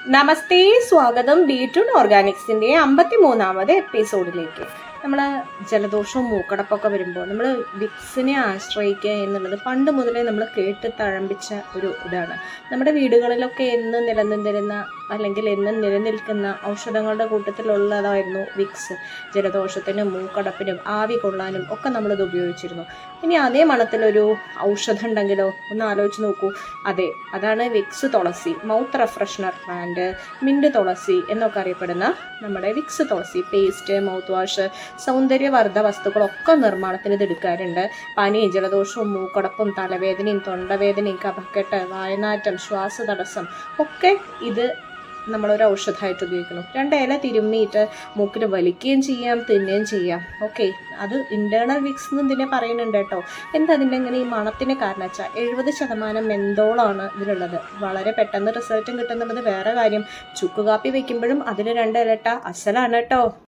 നമസ്തേ, സ്വാഗതം ബി2 ഓർഗാനിക്സിന്റെ 53ാമത് എപ്പിസോഡിലേക്ക്. നമ്മൾ ജലദോഷവും മൂക്കടപ്പൊക്കെ വരുമ്പോൾ നമ്മൾ വിക്സിനെ ആശ്രയിക്കുക എന്നുള്ളത് പണ്ട് മുതലേ നമ്മൾ കേട്ട് തഴമ്പിച്ച ഒരു ഇതാണ്. നമ്മുടെ വീടുകളിലൊക്കെ എന്നും നിലനിന്നിരുന്ന അല്ലെങ്കിൽ എന്നും നിലനിൽക്കുന്ന ഔഷധങ്ങളുടെ കൂട്ടത്തിലുള്ളതായിരുന്നു വിക്സ്. ജലദോഷത്തിനും മൂക്കടപ്പിനും ആവി കൊള്ളാനും ഒക്കെ നമ്മളിത് ഉപയോഗിച്ചിരുന്നു. ഇനി അതേ മണത്തിലൊരു ഔഷധം ഉണ്ടെങ്കിലോ ഒന്ന് ആലോചിച്ച് നോക്കൂ. അതെ, അതാണ് വിക്സ് തുളസി. മൗത്ത് റെഫ്രഷ്നർ ബ്രാൻഡ്, മിൻറ്റ് തുളസി എന്നൊക്കെ അറിയപ്പെടുന്ന നമ്മുടെ വിക്സ് തുളസി പേസ്റ്റ്, മൗത്ത് വാഷ്, സൗന്ദര്യവർദ്ധ വസ്തുക്കളൊക്കെ നിർമ്മാണത്തിന് ഇത് എടുക്കാറുണ്ട്. പനി, ജലദോഷവും മൂക്കടപ്പും തലവേദനയും തൊണ്ടവേദനയും കഫക്കെട്ട്, വായനാറ്റം, ശ്വാസതടസ്സം ഒക്കെ ഇത് നമ്മളൊരു ഔഷധമായിട്ട് ഉപയോഗിക്കുന്നു. 2 ഇല തിരുമ്മിയിട്ട് മൂക്കിൽ വലിക്കുകയും ചെയ്യാം, തിന്നുകയും ചെയ്യാം. ഓക്കെ, അത് ഇൻറ്റേർണൽ വിക്സ് എന്ന് ഇതിനെ പറയുന്നുണ്ട് കേട്ടോ. എന്താ അതിൻ്റെ ഇങ്ങനെ ഈ മണത്തിന് കാരണം വെച്ചാൽ 70% മെന്തോളാണ് ഇതിലുള്ളത്. വളരെ പെട്ടെന്ന് റിസൾട്ടും കിട്ടുന്നുള്ളത് വേറെ കാര്യം. ചുക്ക് കാപ്പി വയ്ക്കുമ്പോഴും അതിൽ 2 ഇല ഇട്ട അസലാണ് കേട്ടോ.